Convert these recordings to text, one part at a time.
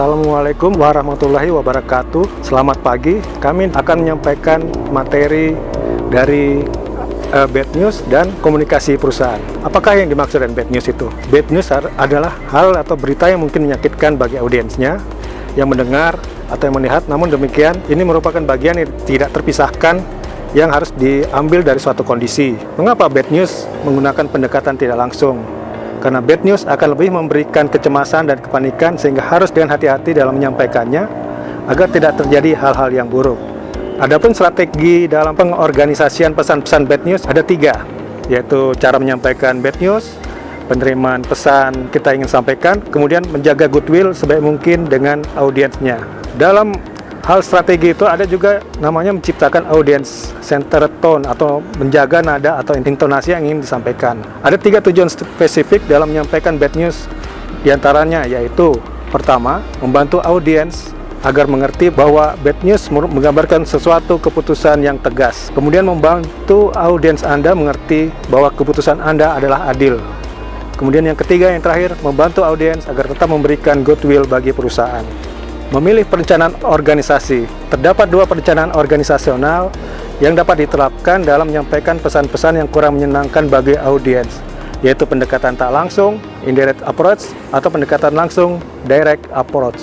Assalamualaikum warahmatullahi wabarakatuh. Selamat pagi. Kami akan menyampaikan materi dari bad news dan komunikasi perusahaan. Apakah yang dimaksud dengan bad news itu? Bad news adalah hal atau berita yang mungkin menyakitkan bagi audiensnya, yang mendengar atau yang melihat. Namun demikian, ini merupakan bagian yang tidak terpisahkan yang harus diambil dari suatu kondisi. Mengapa bad news menggunakan pendekatan tidak langsung? Karena bad news akan lebih memberikan kecemasan dan kepanikan, sehingga harus dengan hati-hati dalam menyampaikannya agar tidak terjadi hal-hal yang buruk. Adapun strategi dalam pengorganisasian pesan-pesan bad news ada 3, yaitu cara menyampaikan bad news, penerimaan pesan kita ingin sampaikan, kemudian menjaga goodwill sebaik mungkin dengan audiensnya. Dalam hal strategi itu ada juga namanya menciptakan audience center tone atau menjaga nada atau intonasi yang ingin disampaikan. Ada 3 tujuan spesifik dalam menyampaikan bad news, diantaranya yaitu pertama, membantu audiens agar mengerti bahwa bad news menggambarkan sesuatu keputusan yang tegas. Kemudian membantu audiens Anda mengerti bahwa keputusan Anda adalah adil. Kemudian yang ketiga, yang terakhir, membantu audiens agar tetap memberikan goodwill bagi perusahaan. Memilih perencanaan organisasi. Terdapat 2 perencanaan organisasional yang dapat diterapkan dalam menyampaikan pesan-pesan yang kurang menyenangkan bagi audiens, yaitu pendekatan tak langsung, indirect approach, atau pendekatan langsung, direct approach.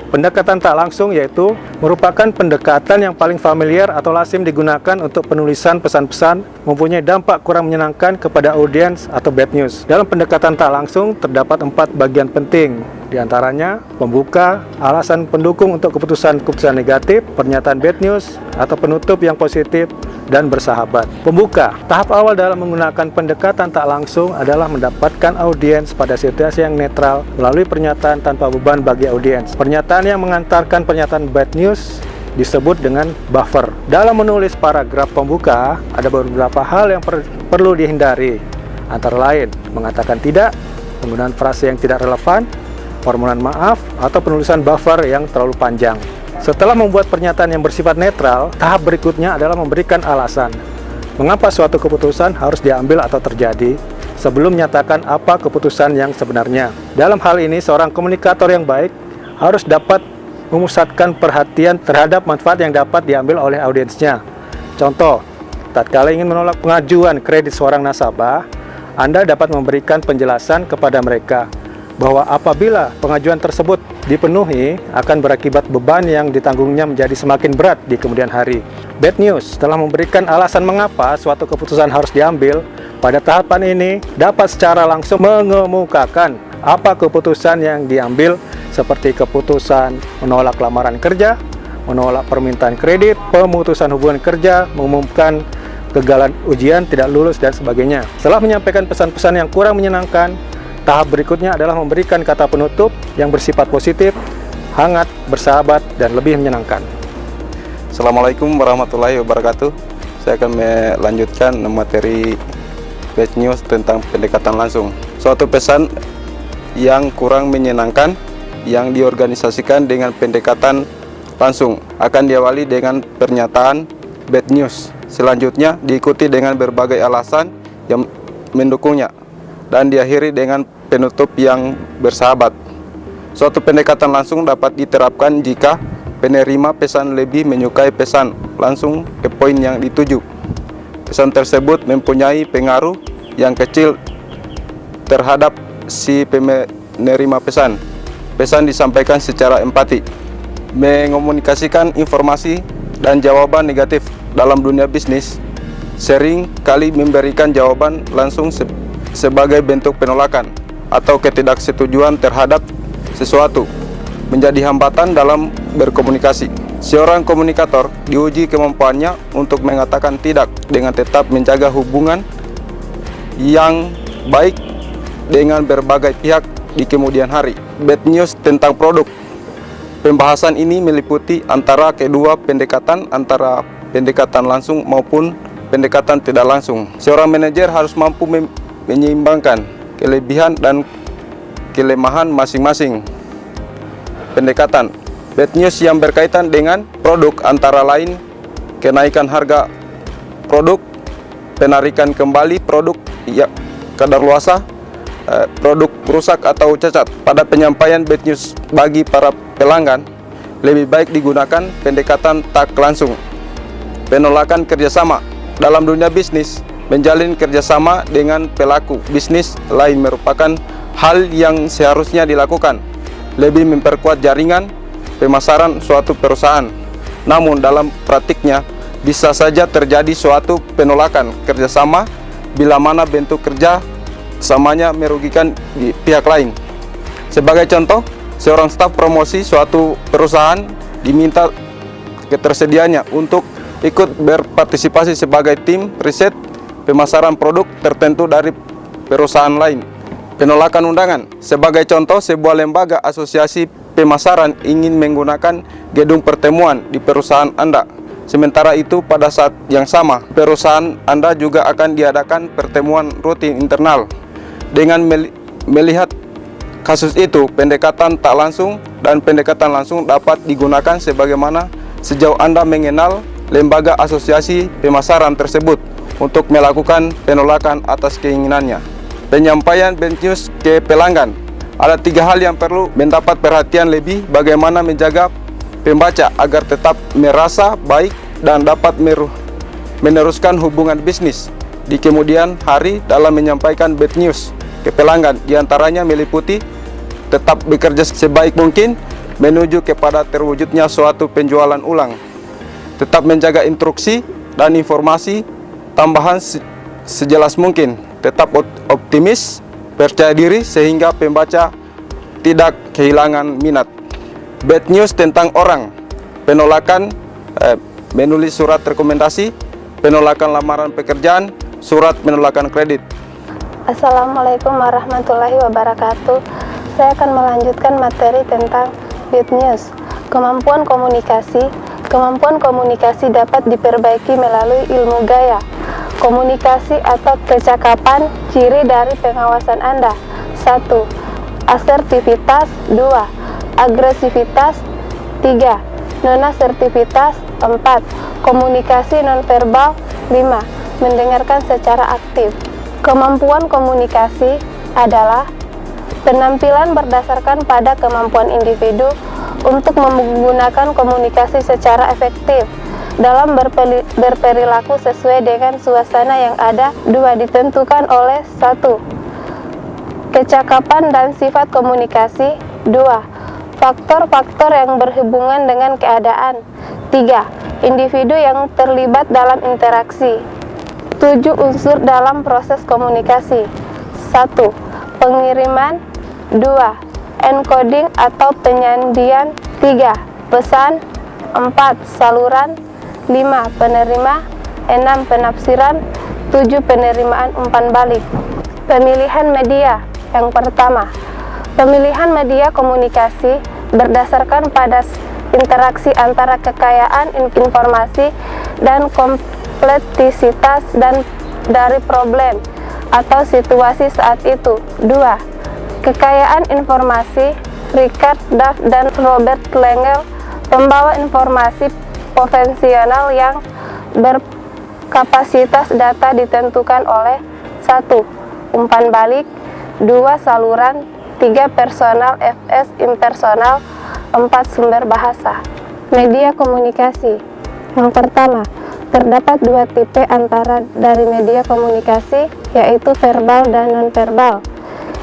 Pendekatan tak langsung yaitu merupakan pendekatan yang paling familiar atau lazim digunakan untuk penulisan pesan-pesan, mempunyai dampak kurang menyenangkan kepada audiens atau bad news. Dalam pendekatan tak langsung terdapat 4 bagian penting, diantaranya pembuka, alasan pendukung untuk keputusan-keputusan negatif, pernyataan bad news, atau penutup yang positif, dan bersahabat. Pembuka, tahap awal dalam menggunakan pendekatan tak langsung adalah mendapatkan audiens pada situasi yang netral melalui pernyataan tanpa beban bagi audiens. Pernyataan yang mengantarkan pernyataan bad news disebut dengan buffer. Dalam menulis paragraf pembuka, ada beberapa hal yang perlu dihindari, antara lain mengatakan tidak, penggunaan frase yang tidak relevan, permohonan maaf, atau penulisan buffer yang terlalu panjang. Setelah membuat pernyataan yang bersifat netral, tahap berikutnya adalah memberikan alasan mengapa suatu keputusan harus diambil atau terjadi sebelum menyatakan apa keputusan yang sebenarnya. Dalam hal ini, seorang komunikator yang baik harus dapat memusatkan perhatian terhadap manfaat yang dapat diambil oleh audiensnya. Contoh, tatkala ingin menolak pengajuan kredit seorang nasabah, Anda dapat memberikan penjelasan kepada mereka bahwa apabila pengajuan tersebut dipenuhi akan berakibat beban yang ditanggungnya menjadi semakin berat di kemudian hari. Bad news telah memberikan alasan mengapa suatu keputusan harus diambil. Pada tahapan ini dapat secara langsung mengemukakan apa keputusan yang diambil, seperti keputusan menolak lamaran kerja, menolak permintaan kredit, pemutusan hubungan kerja, mengumumkan kegagalan ujian, tidak lulus, dan sebagainya. Setelah menyampaikan pesan-pesan yang kurang menyenangkan, tahap berikutnya adalah memberikan kata penutup yang bersifat positif, hangat, bersahabat, dan lebih menyenangkan. Assalamualaikum warahmatullahi wabarakatuh. Saya akan melanjutkan materi bad news tentang pendekatan langsung. Suatu pesan yang kurang menyenangkan yang diorganisasikan dengan pendekatan langsung akan diawali dengan pernyataan bad news. Selanjutnya diikuti dengan berbagai alasan yang mendukungnya, dan diakhiri dengan penutup yang bersahabat. Suatu pendekatan langsung dapat diterapkan jika penerima pesan lebih menyukai pesan langsung ke poin yang dituju. Pesan tersebut mempunyai pengaruh yang kecil terhadap si penerima pesan. Pesan disampaikan secara empati. Mengomunikasikan informasi dan jawaban negatif dalam dunia bisnis sering kali memberikan jawaban langsung sebagai bentuk penolakan atau ketidaksetujuan terhadap sesuatu, menjadi hambatan dalam berkomunikasi. Seorang komunikator diuji kemampuannya untuk mengatakan tidak dengan tetap menjaga hubungan yang baik dengan berbagai pihak di kemudian hari. Bad news tentang produk. Pembahasan ini meliputi antara kedua pendekatan, antara pendekatan langsung maupun pendekatan tidak langsung. Seorang manajer harus mampu menyeimbangkan kelebihan dan kelemahan masing-masing pendekatan. Bad news yang berkaitan dengan produk antara lain kenaikan harga produk, penarikan kembali produk yang kadaluarsa, produk rusak atau cacat. Pada penyampaian bad news bagi para pelanggan, lebih baik digunakan pendekatan tak langsung. Penolakan kerjasama. Dalam dunia bisnis, menjalin kerjasama dengan pelaku bisnis lain merupakan hal yang seharusnya dilakukan, lebih memperkuat jaringan pemasaran suatu perusahaan. Namun dalam praktiknya, bisa saja terjadi suatu penolakan kerjasama bila mana bentuk kerja samanya merugikan di pihak lain. Sebagai contoh, seorang staf promosi suatu perusahaan diminta ketersediaannya untuk ikut berpartisipasi sebagai tim riset pemasaran produk tertentu dari perusahaan lain. Penolakan undangan. Sebagai contoh, sebuah lembaga asosiasi pemasaran ingin menggunakan gedung pertemuan di perusahaan Anda. Sementara itu, pada saat yang sama, perusahaan Anda juga akan diadakan pertemuan rutin internal. Dengan melihat kasus itu, pendekatan tak langsung dan pendekatan langsung dapat digunakan sebagaimana sejauh Anda mengenal lembaga asosiasi pemasaran tersebut untuk melakukan penolakan atas keinginannya. Penyampaian bad news ke pelanggan. Ada 3 hal yang perlu mendapat perhatian lebih: bagaimana menjaga pembaca agar tetap merasa baik dan dapat meneruskan hubungan bisnis di kemudian hari dalam menyampaikan bad news ke pelanggan, diantaranya meliputi tetap bekerja sebaik mungkin menuju kepada terwujudnya suatu penjualan ulang, tetap menjaga instruksi dan informasi tambahan sejelas mungkin, tetap optimis, percaya diri sehingga pembaca tidak kehilangan minat. Bad news tentang orang, penolakan, menulis surat rekomendasi, penolakan lamaran pekerjaan, surat penolakan kredit. Assalamualaikum warahmatullahi wabarakatuh. Saya akan melanjutkan materi tentang bad news. Kemampuan komunikasi. Kemampuan komunikasi dapat diperbaiki melalui ilmu gaya komunikasi atau kecakapan. Ciri dari pengawasan Anda: 1. Asertivitas. 2. Agresivitas. 3. Non-asertivitas. 4. Komunikasi nonverbal. 5. Mendengarkan secara aktif. Kemampuan komunikasi adalah penampilan berdasarkan pada kemampuan individu untuk menggunakan komunikasi secara efektif dalam berperilaku sesuai dengan suasana yang ada. 2. Ditentukan oleh 1. Kecakapan dan sifat komunikasi. 2. Faktor-faktor yang berhubungan dengan keadaan. 3. Individu yang terlibat dalam interaksi. 7. Unsur dalam proses komunikasi. 1. Pengiriman. 2. Encoding atau penyandian. 3. Pesan. 4. Saluran. 5. Penerima. 6. Penafsiran. 7. Penerimaan umpan balik. Pemilihan media. Yang pertama, pemilihan media komunikasi berdasarkan pada interaksi antara kekayaan informasi dan kompleksitas dan dari problem atau situasi saat itu. 2. Kekayaan informasi. Richard Duff dan Robert Lengel, pembawa informasi konvensional yang berkapasitas data ditentukan oleh 1. Umpan balik. 2. Saluran. 3. Personal FS impersonal. 4. Sumber bahasa. Media komunikasi. Yang pertama, terdapat 2 tipe antara dari media komunikasi, yaitu verbal dan nonverbal.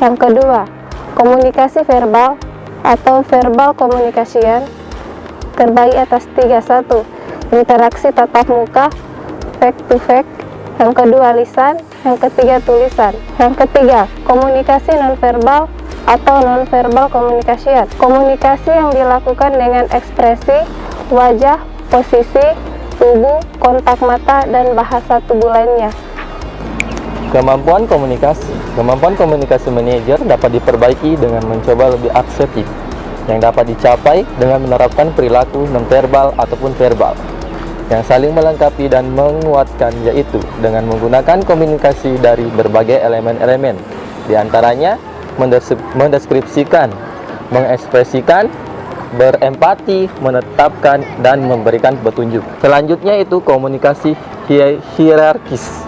Yang kedua, komunikasi verbal atau verbal communication terbagi atas 3. 1. Interaksi tatap muka, face to face. Yang kedua, lisan. Yang ketiga, tulisan. Yang ketiga, komunikasi nonverbal atau nonverbal communication. Komunikasi yang dilakukan dengan ekspresi wajah, posisi tubuh, kontak mata, dan bahasa tubuh lainnya. Kemampuan komunikasi. Kemampuan komunikasi manajer dapat diperbaiki dengan mencoba lebih asertif, yang dapat dicapai dengan menerapkan perilaku nonverbal ataupun verbal yang saling melengkapi dan menguatkan, yaitu dengan menggunakan komunikasi dari berbagai elemen-elemen, diantaranya mendeskripsikan, mengekspresikan, berempati, menetapkan, dan memberikan petunjuk. Selanjutnya itu komunikasi hierarkis.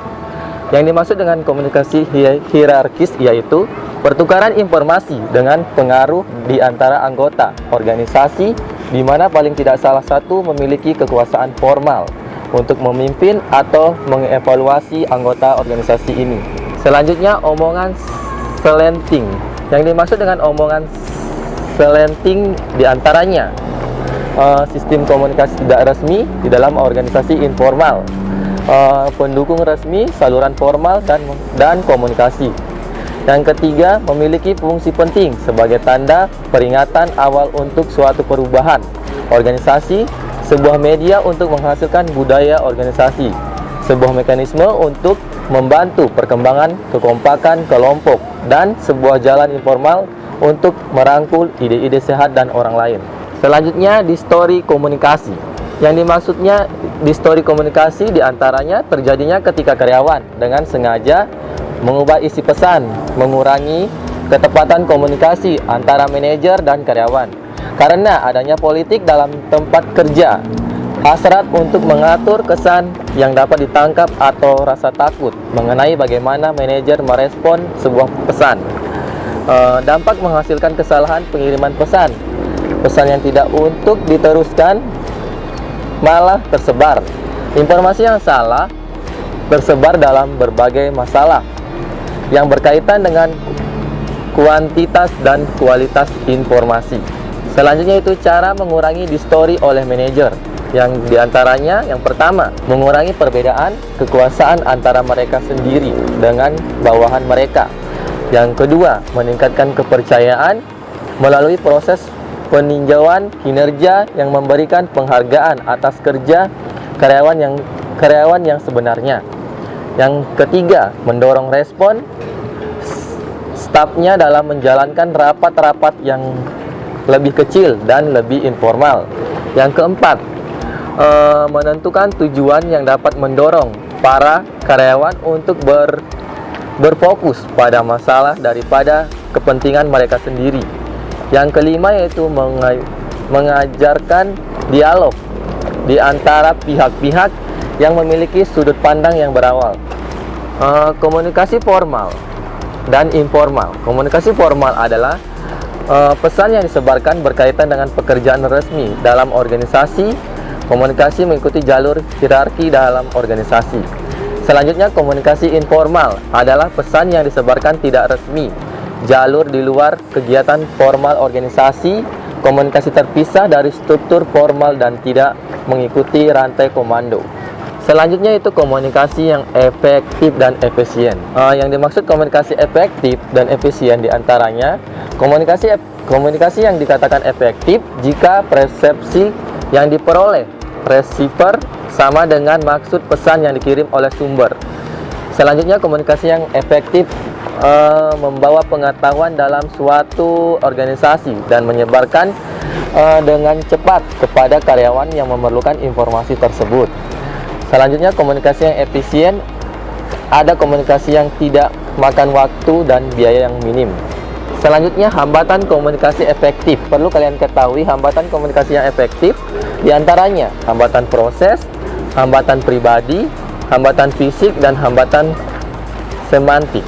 Yang dimaksud dengan komunikasi hierarkis yaitu pertukaran informasi dengan pengaruh di antara anggota organisasi, di mana paling tidak salah satu memiliki kekuasaan formal untuk memimpin atau mengevaluasi anggota organisasi ini. Selanjutnya, omongan selenting. Yang dimaksud dengan omongan selenting diantaranya sistem komunikasi tidak resmi di dalam organisasi informal, pendukung resmi, saluran formal, dan komunikasi. Yang ketiga, memiliki fungsi penting sebagai tanda peringatan awal untuk suatu perubahan organisasi, sebuah media untuk menghasilkan budaya organisasi, sebuah mekanisme untuk membantu perkembangan kekompakan kelompok, dan sebuah jalan informal untuk merangkul ide-ide sehat dan orang lain. Selanjutnya, distori komunikasi. Yang dimaksudnya distori komunikasi diantaranya terjadinya ketika karyawan dengan sengaja mengubah isi pesan, mengurangi ketepatan komunikasi antara manajer dan karyawan karena adanya politik dalam tempat kerja, hasrat untuk mengatur kesan yang dapat ditangkap atau rasa takut mengenai bagaimana manajer merespon sebuah pesan. Dampak menghasilkan kesalahan pengiriman pesan yang tidak untuk diteruskan malah tersebar. Informasi yang salah tersebar dalam berbagai masalah yang berkaitan dengan kuantitas dan kualitas informasi. Selanjutnya itu cara mengurangi distori oleh manajer. Yang diantaranya, yang pertama, mengurangi perbedaan kekuasaan antara mereka sendiri dengan bawahan mereka. Yang kedua, meningkatkan kepercayaan melalui proses peninjauan kinerja yang memberikan penghargaan atas kerja karyawan yang sebenarnya. Yang ketiga, mendorong respon stafnya dalam menjalankan rapat-rapat yang lebih kecil dan lebih informal. Yang keempat, menentukan tujuan yang dapat mendorong para karyawan untuk berfokus pada masalah daripada kepentingan mereka sendiri. Yang kelima yaitu mengajarkan dialog di antara pihak-pihak yang memiliki sudut pandang yang berawal. Komunikasi formal dan informal. Komunikasi formal adalah pesan yang disebarkan berkaitan dengan pekerjaan resmi dalam organisasi. Komunikasi mengikuti jalur hierarki dalam organisasi. Selanjutnya, komunikasi informal adalah pesan yang disebarkan tidak resmi, jalur di luar kegiatan formal organisasi, komunikasi terpisah dari struktur formal dan tidak mengikuti rantai komando. Selanjutnya itu komunikasi yang efektif dan efisien. Yang dimaksud komunikasi efektif dan efisien diantaranya komunikasi yang dikatakan efektif jika persepsi yang diperoleh receiver sama dengan maksud pesan yang dikirim oleh sumber. Selanjutnya, komunikasi yang efektif membawa pengetahuan dalam suatu organisasi dan menyebarkan dengan cepat kepada karyawan yang memerlukan informasi tersebut. Selanjutnya, komunikasi yang efisien ada komunikasi yang tidak makan waktu dan biaya yang minim. Selanjutnya, hambatan komunikasi efektif. Perlu kalian ketahui hambatan komunikasi yang efektif diantaranya hambatan proses, hambatan pribadi, hambatan fisik, dan hambatan semantik.